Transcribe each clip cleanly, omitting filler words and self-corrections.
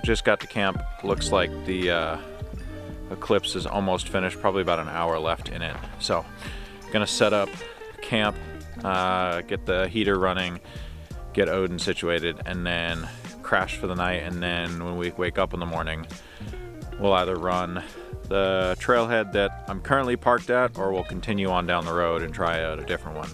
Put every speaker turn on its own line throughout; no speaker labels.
Just got to camp. Looks like the eclipse is almost finished, probably about an hour left in it. So gonna set up camp, get the heater running, get Odin situated, and then crash for the night. And then when we wake up in the morning, we'll either run the trailhead that I'm currently parked at, or we'll continue on down the road and try out a different one.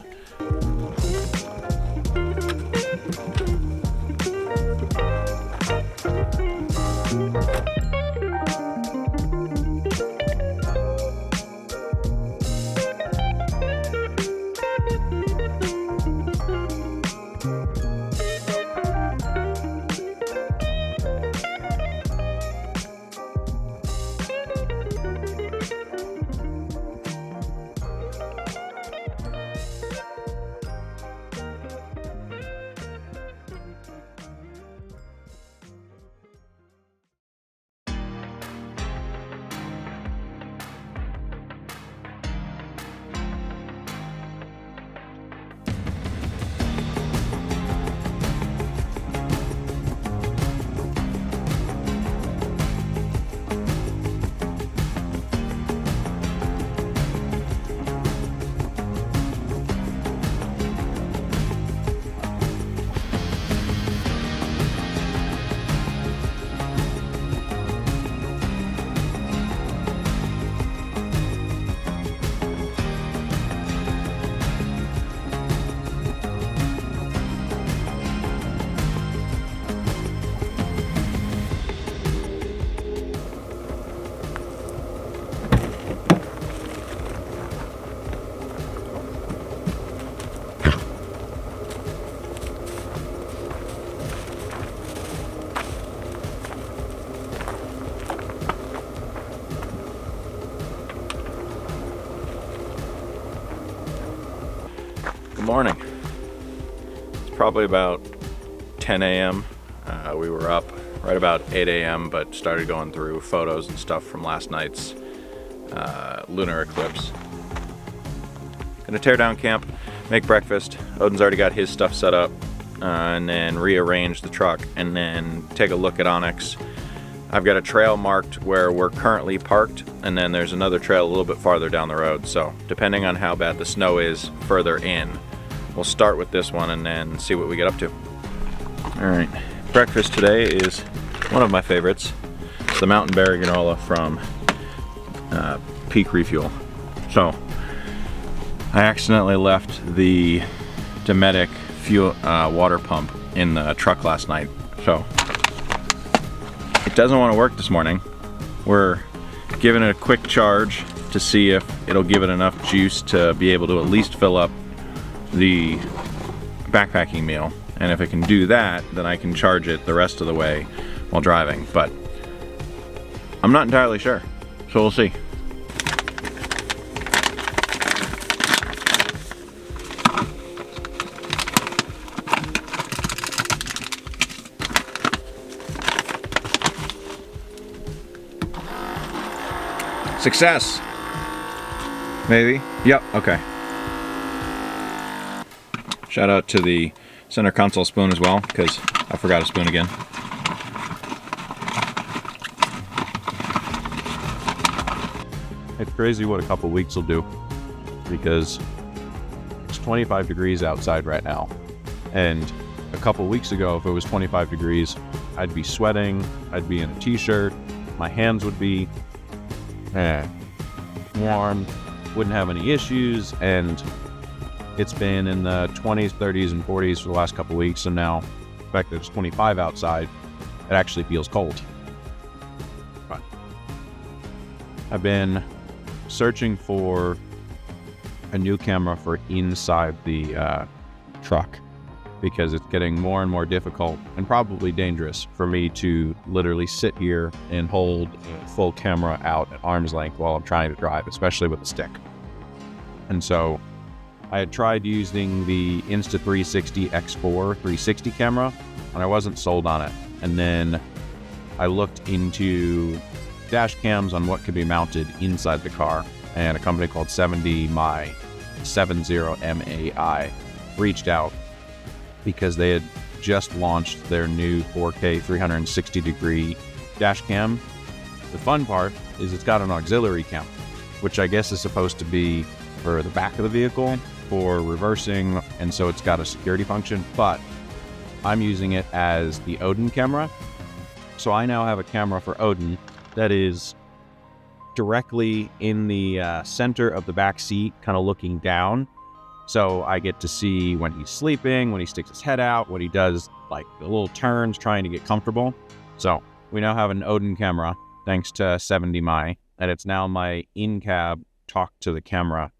Good morning. It's probably about 10 a.m. We were up right about 8 a.m. but started going through photos and stuff from last night's lunar eclipse. Gonna tear down camp, make breakfast. Odin's already got his stuff set up, and then rearrange the truck, and then take a look at Onyx. I've got a trail marked where we're currently parked, and then there's another trail a little bit farther down the road. So depending on how bad the snow is further in, we'll start with this one and then see what we get up to. All right, breakfast today is one of my favorites. It's the Mountain Berry granola from Peak Refuel. So I accidentally left the Dometic fuel water pump in the truck last night, so it doesn't want to work this morning. We're giving it a quick charge to see if it'll give it enough juice to be able to at least fill up the backpacking meal. And if it can do that, then I can charge it the rest of the way while driving. But I'm not entirely sure, so we'll see. Success. Maybe. Yep, okay. Shout out to the center console spoon as well, because I forgot a spoon again.
It's crazy what a couple weeks will do, because it's 25 degrees outside right now. And a couple weeks ago, if it was 25 degrees, I'd be sweating, I'd be in a t-shirt, my hands would be warm, wouldn't have any issues, and it's been in the 20s, 30s, and 40s for the last couple weeks, and now the fact that it's 25 outside, it actually feels cold. But I've been searching for a new camera for inside the truck, because it's getting more and more difficult and probably dangerous for me to literally sit here and hold a full camera out at arm's length while I'm trying to drive, especially with a stick. And so I had tried using the Insta360 X4 360 camera, and I wasn't sold on it. And then I looked into dash cams on what could be mounted inside the car, and a company called 70MAI reached out because they had just launched their new 4K 360 degree dash cam. The fun part is it's got an auxiliary cam, which I guess is supposed to be for the back of the vehicle for reversing, and so it's got a security function, but I'm using it as the Odin camera. So I now have a camera for Odin that is directly in the center of the back seat, kind of looking down. So I get to see when he's sleeping, when he sticks his head out, what he does, like the little turns trying to get comfortable. So we now have an Odin camera, thanks to 70MAI, and it's now my in-cab talk to the camera,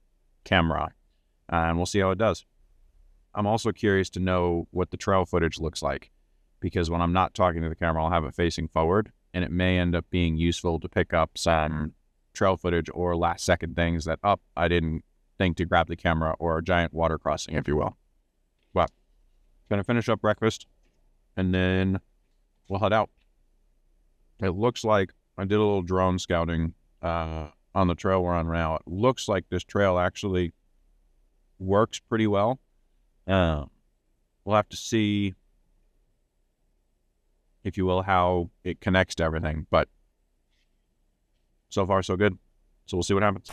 and we'll see how it does. I'm also curious to know what the trail footage looks like, because when I'm not talking to the camera, I'll have it facing forward, and it may end up being useful to pick up some trail footage or last second things that, I didn't think to grab the camera, or a giant water crossing, if you will. But gonna finish up breakfast and then we'll head out. It looks like I did a little drone scouting on the trail we're on now. It looks like this trail actually works pretty well. We'll have to see, if you will, how it connects to everything, but so far so good. So we'll see what happens.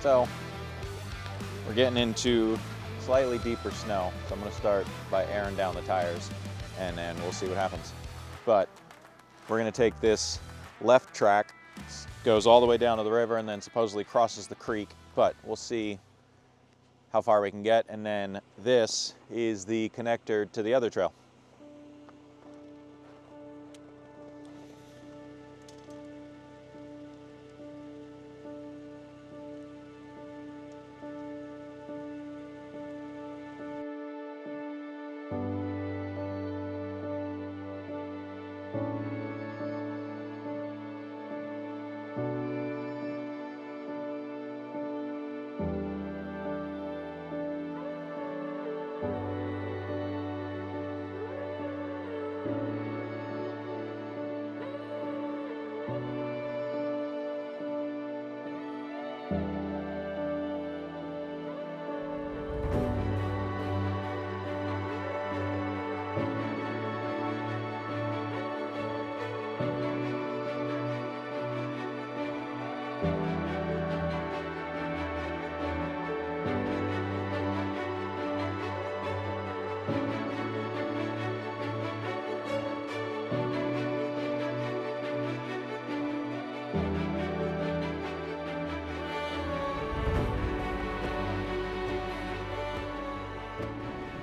So we're getting into slightly deeper snow. So I'm gonna start by airing down the tires and then we'll see what happens. But we're gonna take this left track, goes all the way down to the river and then supposedly crosses the creek, but we'll see how far we can get, and then this is the connector to the other trail.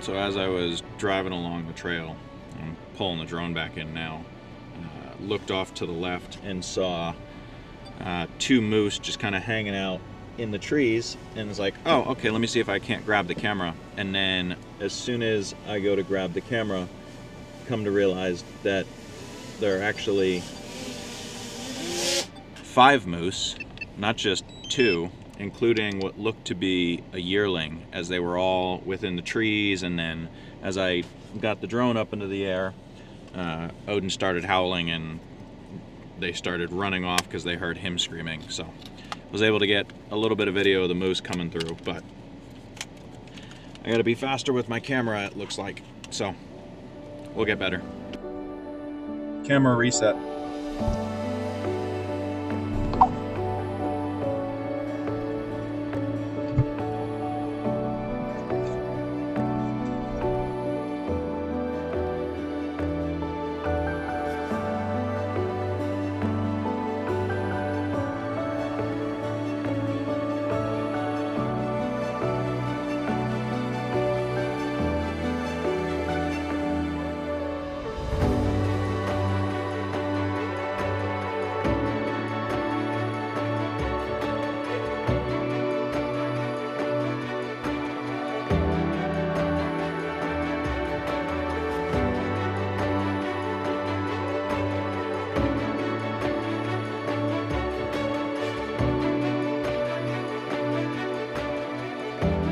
So as I was driving along the trail, I'm pulling the drone back in now, looked off to the left and saw two moose just kind of hanging out in the trees, and was like, oh, okay, let me see if I can't grab the camera. And then as soon as I go to grab the camera, come to realize that there are actually 5 moose, not just 2, including what looked to be a yearling, as they were all within the trees. And then as I got the drone up into the air, Odin started howling and they started running off because they heard him screaming. So I was able to get a little bit of video of the moose coming through, but I gotta be faster with my camera, it looks like. So we'll get better.
Camera reset.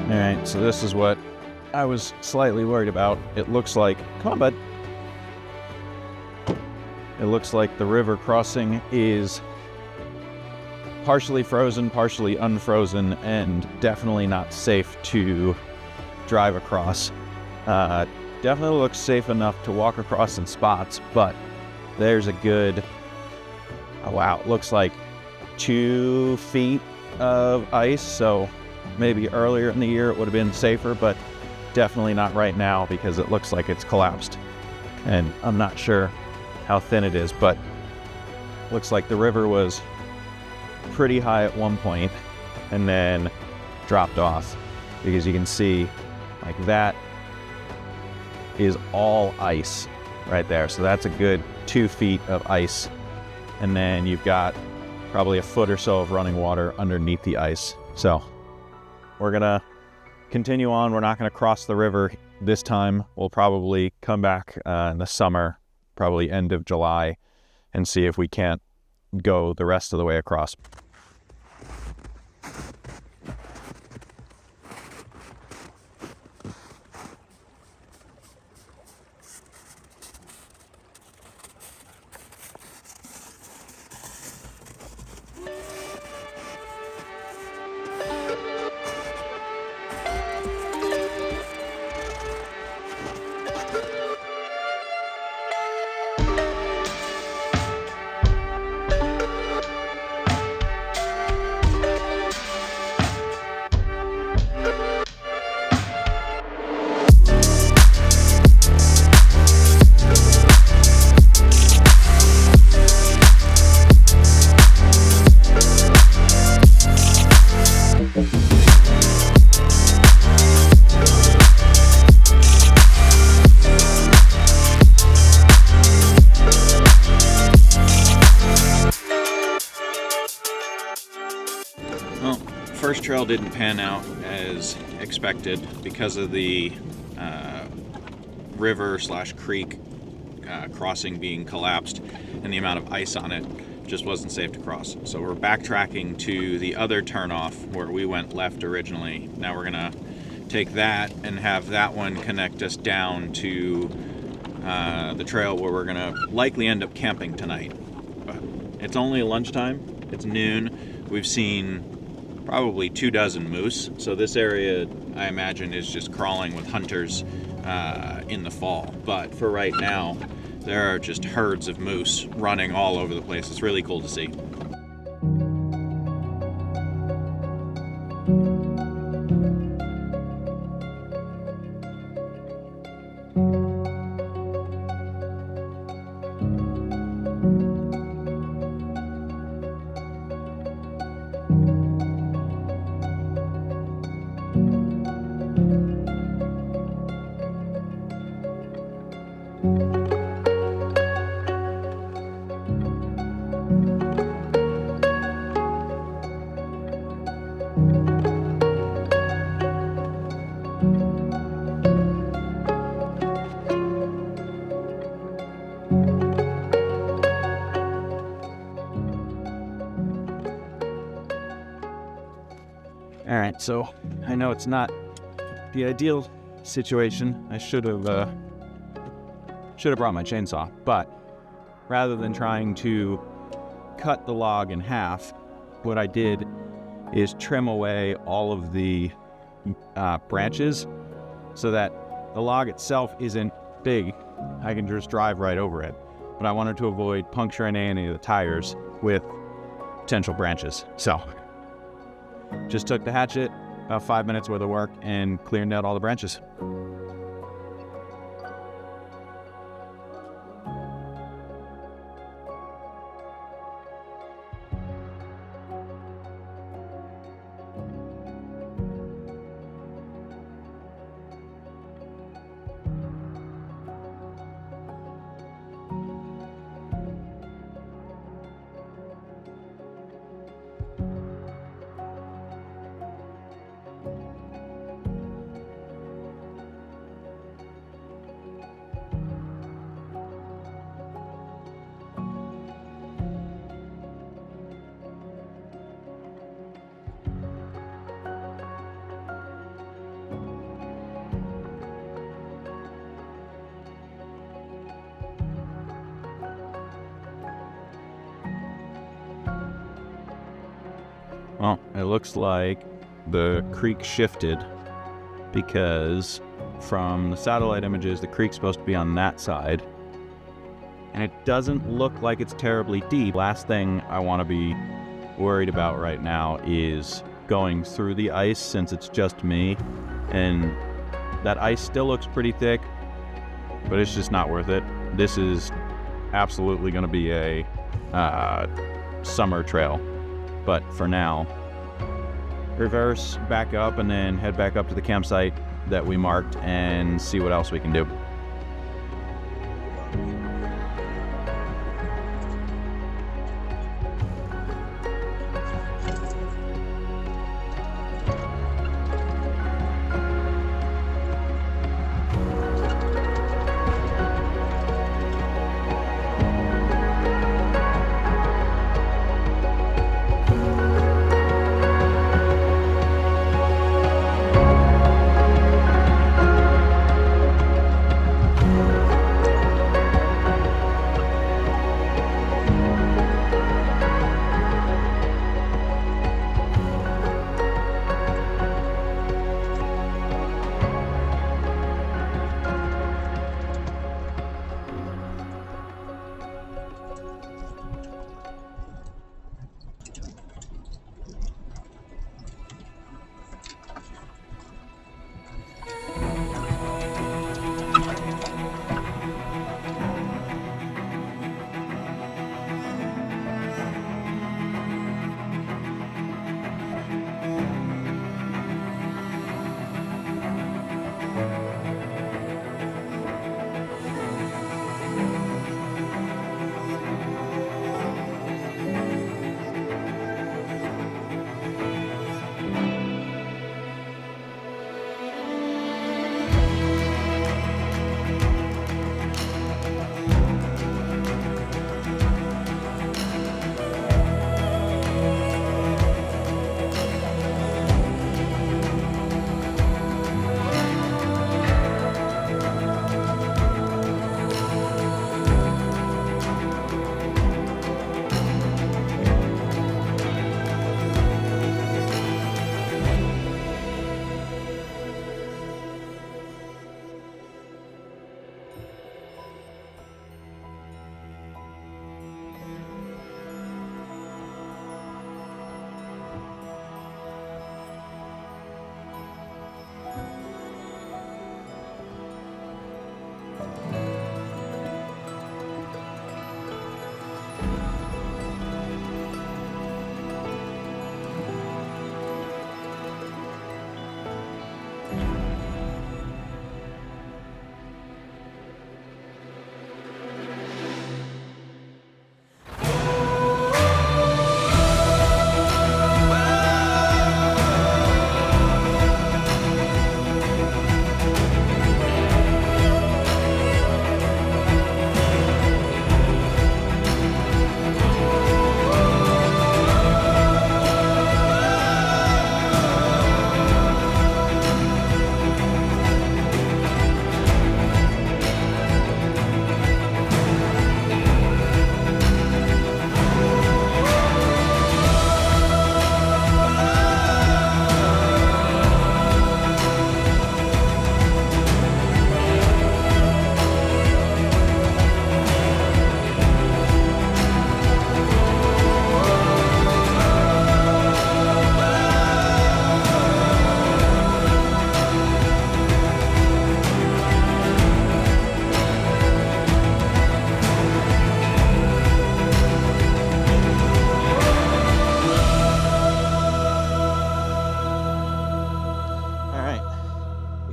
Alright, so this is what I was slightly worried about. It looks like, come on bud. It looks like the river crossing is partially frozen, partially unfrozen, and definitely not safe to drive across. Definitely looks safe enough to walk across in spots, but there's a good, oh wow, it looks like 2 feet of ice, so maybe earlier in the year it would have been safer, but definitely not right now because it looks like it's collapsed. And I'm not sure how thin it is, but looks like the river was pretty high at one point and then dropped off, because you can see like that is all ice right there. So that's a good 2 feet of ice. And then you've got probably a foot or so of running water underneath the ice. So we're gonna continue on. We're not gonna cross the river this time. We'll probably come back in the summer, probably end of July, and see if we can't go the rest of the way across.
Well, first trail didn't pan out as expected because of the river/creek crossing being collapsed and the amount of ice on it just wasn't safe to cross. So we're backtracking to the other turnoff where we went left originally. Now we're gonna take that and have that one connect us down to the trail where we're gonna likely end up camping tonight. But it's only lunchtime, it's noon. We've seen probably 24 moose. So this area, I imagine, is just crawling with hunters in the fall. But for right now, there are just herds of moose running all over the place. It's really cool to see.
All right, so I know it's not the ideal situation. I should have brought my chainsaw, but rather than trying to cut the log in half, what I did is trim away all of the branches so that the log itself isn't big. I can just drive right over it. But I wanted to avoid puncturing any of the tires with potential branches. So just took the hatchet, about 5 minutes worth of work, and cleared out all the branches. Well, it looks like the creek shifted because from the satellite images, the creek's supposed to be on that side. And it doesn't look like it's terribly deep. Last thing I want to be worried about right now is going through the ice since it's just me. And that ice still looks pretty thick, but it's just not worth it. This is absolutely going to be a summer trail. But for now, reverse, back up, and then head back up to the campsite that we marked and see what else we can do.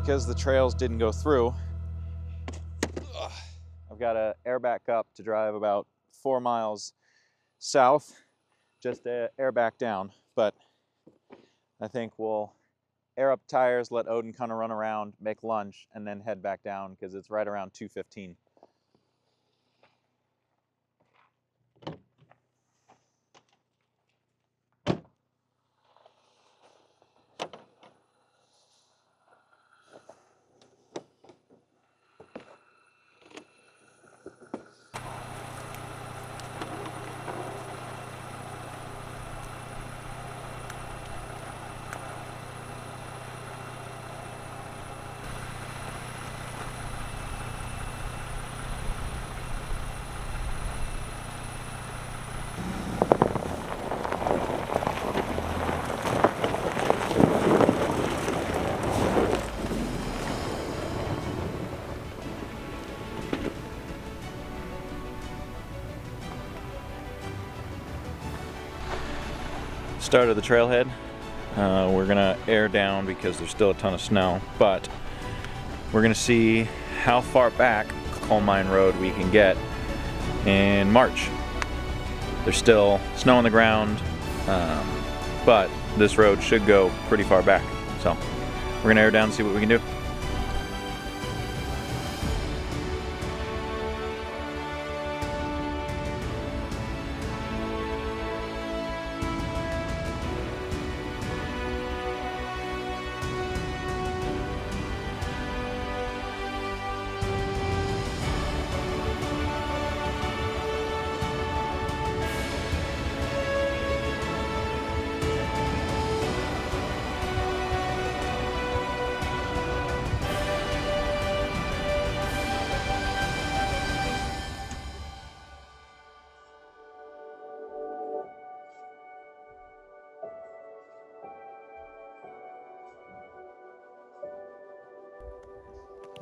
because the trails didn't go through, I've got to air back up to drive about 4 miles south just to air back down. But I think we'll air up tires, let Odin kind of run around, make lunch, and then head back down because it's right around 2:15. Start of the trailhead. We're gonna air down because there's still a ton of snow, but we're gonna see how far back Coal Mine Road we can get in March. There's still snow on the ground, but this road should go pretty far back. So we're gonna air down and see what we can do.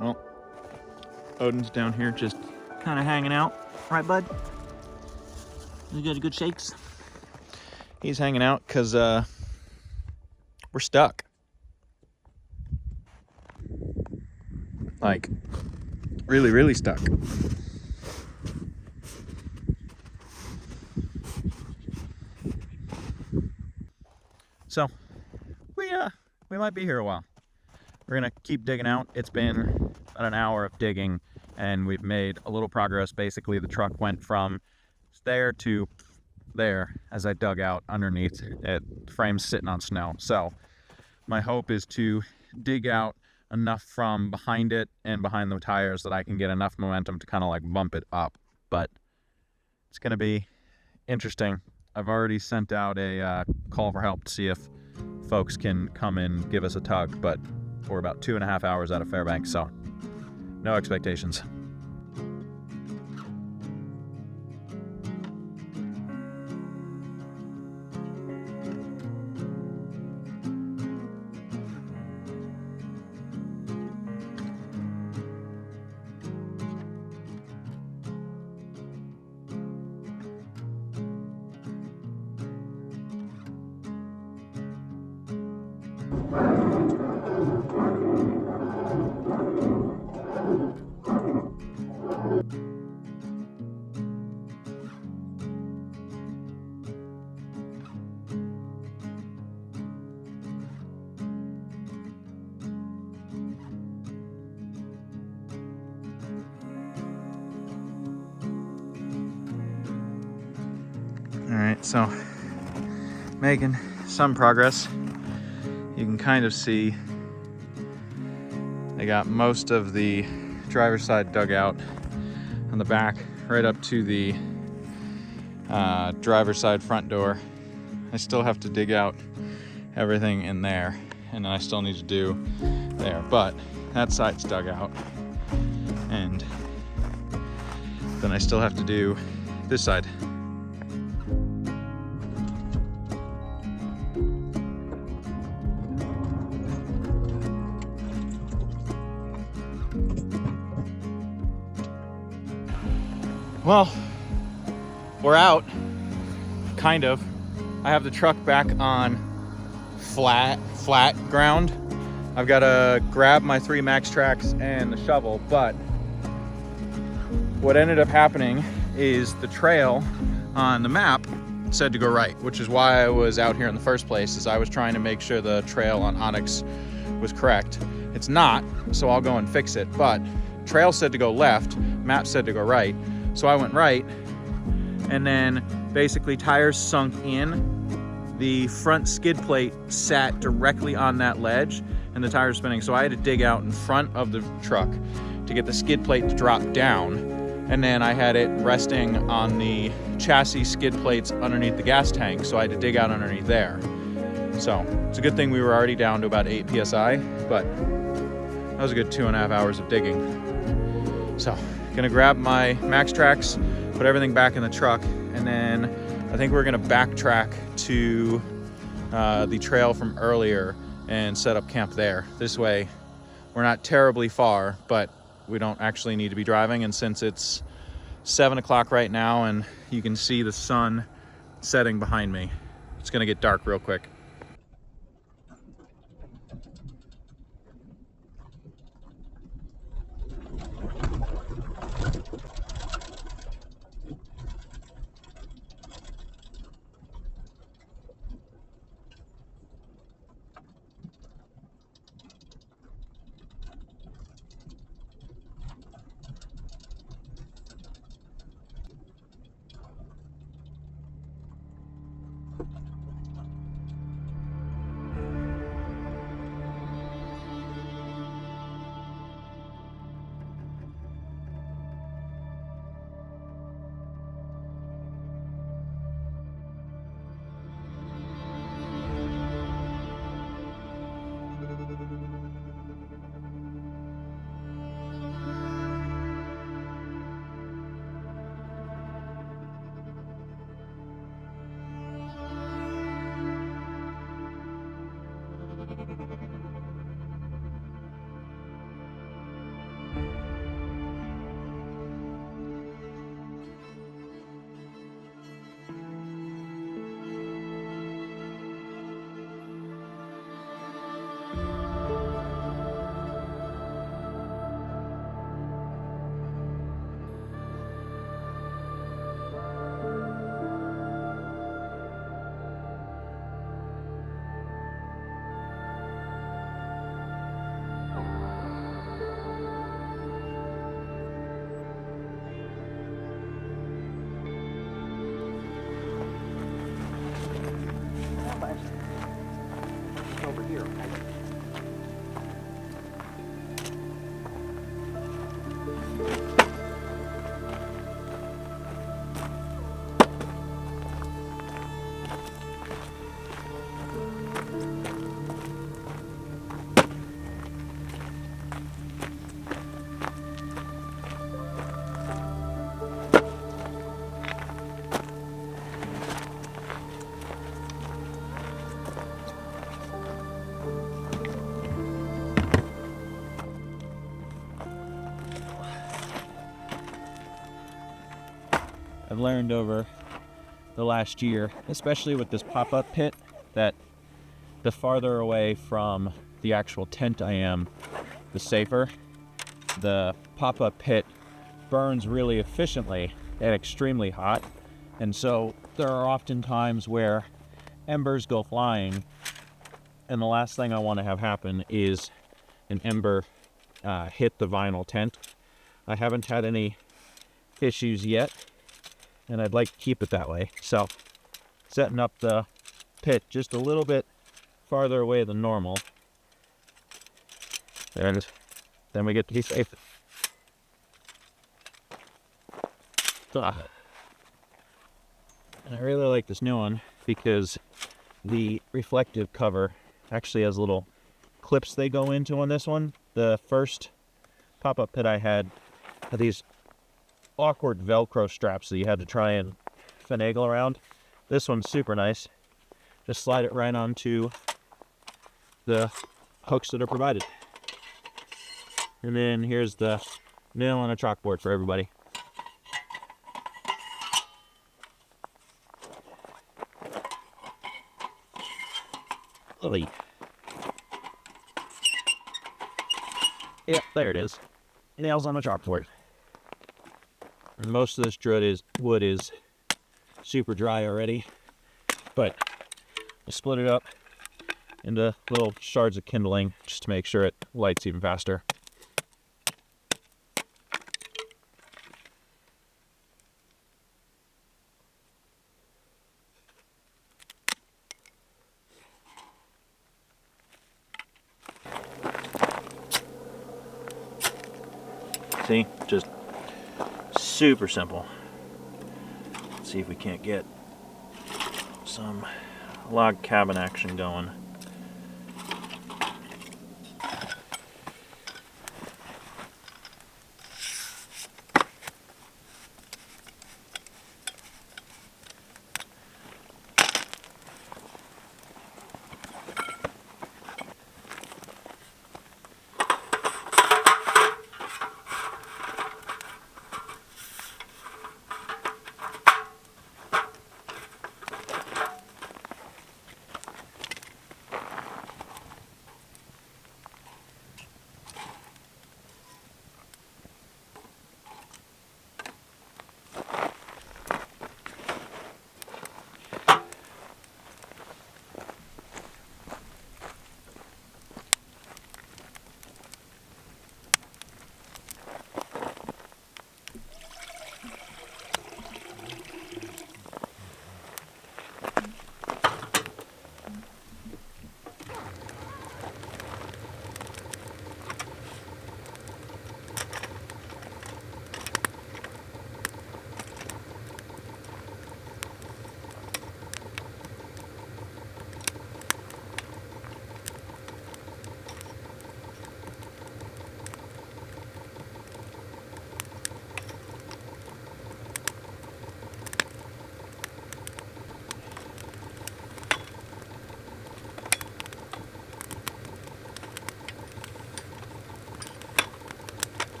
Well, Odin's down here just kind of hanging out. Right, bud? You got good shakes? He's hanging out because we're stuck. Like, really, really stuck. So, we might be here a while. We're gonna keep digging out. It's been about an hour of digging and we've made a little progress. Basically, the truck went from there to there as I dug out underneath it. Frame's sitting on snow. So my hope is to dig out enough from behind it and behind the tires that I can get enough momentum to kind of like bump it up. But it's gonna be interesting. I've already sent out a call for help to see if folks can come and give us a tug, but we're about 2.5 hours out of Fairbanks, so no expectations. All right, so making some progress. You can kind of see I got most of the driver's side dug out on the back, right up to the driver's side front door. I still have to dig out everything in there, and I still need to do there, but that side's dug out. And then I still have to do this side. Well, we're out, kind of. I have the truck back on flat ground. I've got to grab my 3 Max Tracks and the shovel, but what ended up happening is the trail on the map said to go right, which is why I was out here in the first place, is I was trying to make sure the trail on Onyx was correct. It's not, so I'll go and fix it, but trail said to go left, map said to go right, so I went right, and then basically tires sunk in, the front skid plate sat directly on that ledge, and the tire was spinning, so I had to dig out in front of the truck to get the skid plate to drop down, and then I had it resting on the chassis skid plates underneath the gas tank, so I had to dig out underneath there. So it's a good thing we were already down to about 8 psi, but that was a good 2.5 hours of digging. So gonna grab my Max Tracks, put everything back in the truck, and then I think we're gonna backtrack to the trail from earlier and set up camp there. This way we're not terribly far, but we don't actually need to be driving, and since it's 7 o'clock right now and you can see the sun setting behind me, it's gonna get dark real quick. Over here. I've learned over the last year, especially with this pop-up pit, that the farther away from the actual tent I am, the safer. The pop-up pit burns really efficiently and extremely hot, and so there are often times where embers go flying, and the last thing I want to have happen is an ember hit the vinyl tent. I haven't had any issues yet, and I'd like to keep it that way. So setting up the pit just a little bit farther away than normal, and then we get to be safe. And I really like this new one because the reflective cover actually has little clips they go into on this one. The first pop-up pit I had these awkward Velcro straps that you had to try and finagle around. This one's super nice. Just slide it right onto the hooks that are provided. And then here's the nail on a chalkboard for everybody. Lily.
Yeah, there it is. Nails on a chalkboard. And most of this wood is super dry already, but I split it up into little shards of kindling just to make sure it lights even faster. See, just super simple. Let's see if we can't get some log cabin action going.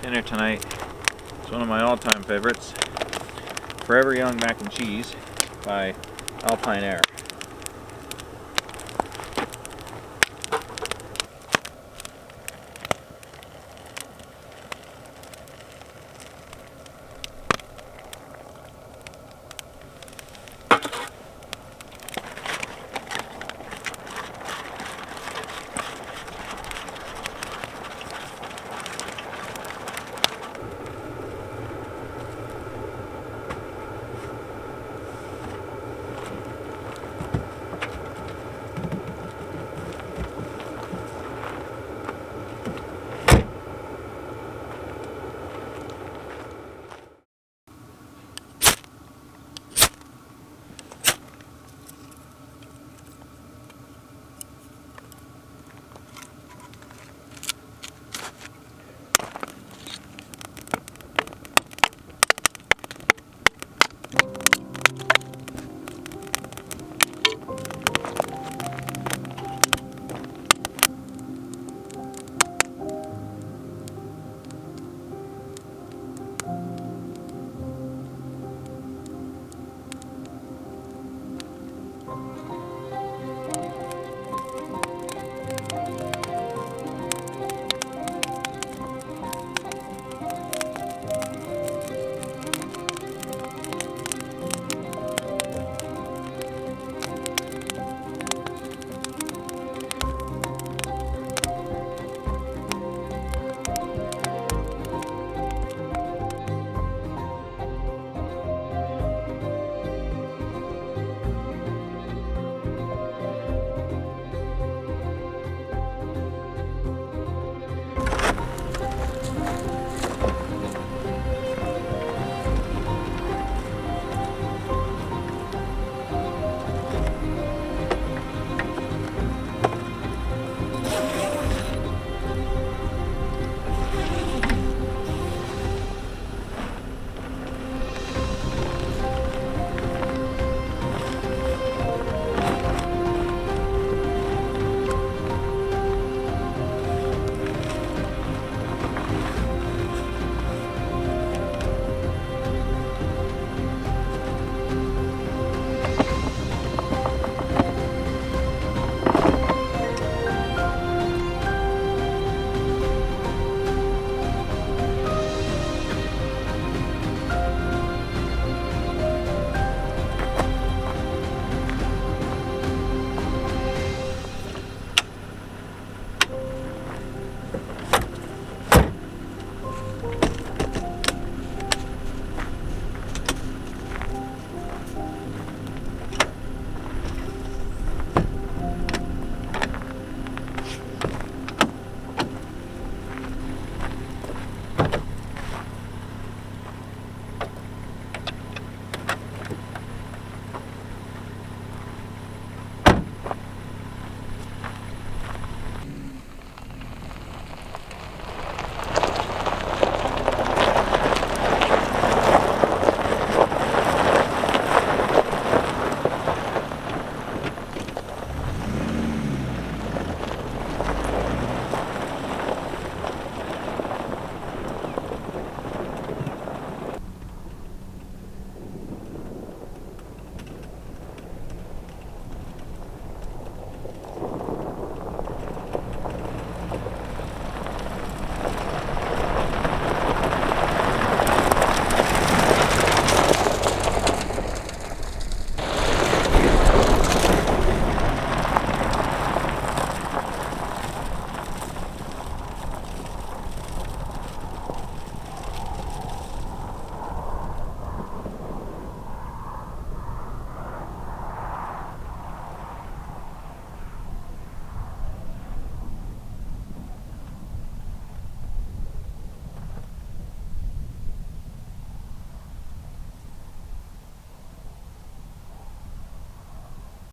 Dinner tonight is one of my all-time favorites, Forever Young Mac and Cheese by Alpine Air.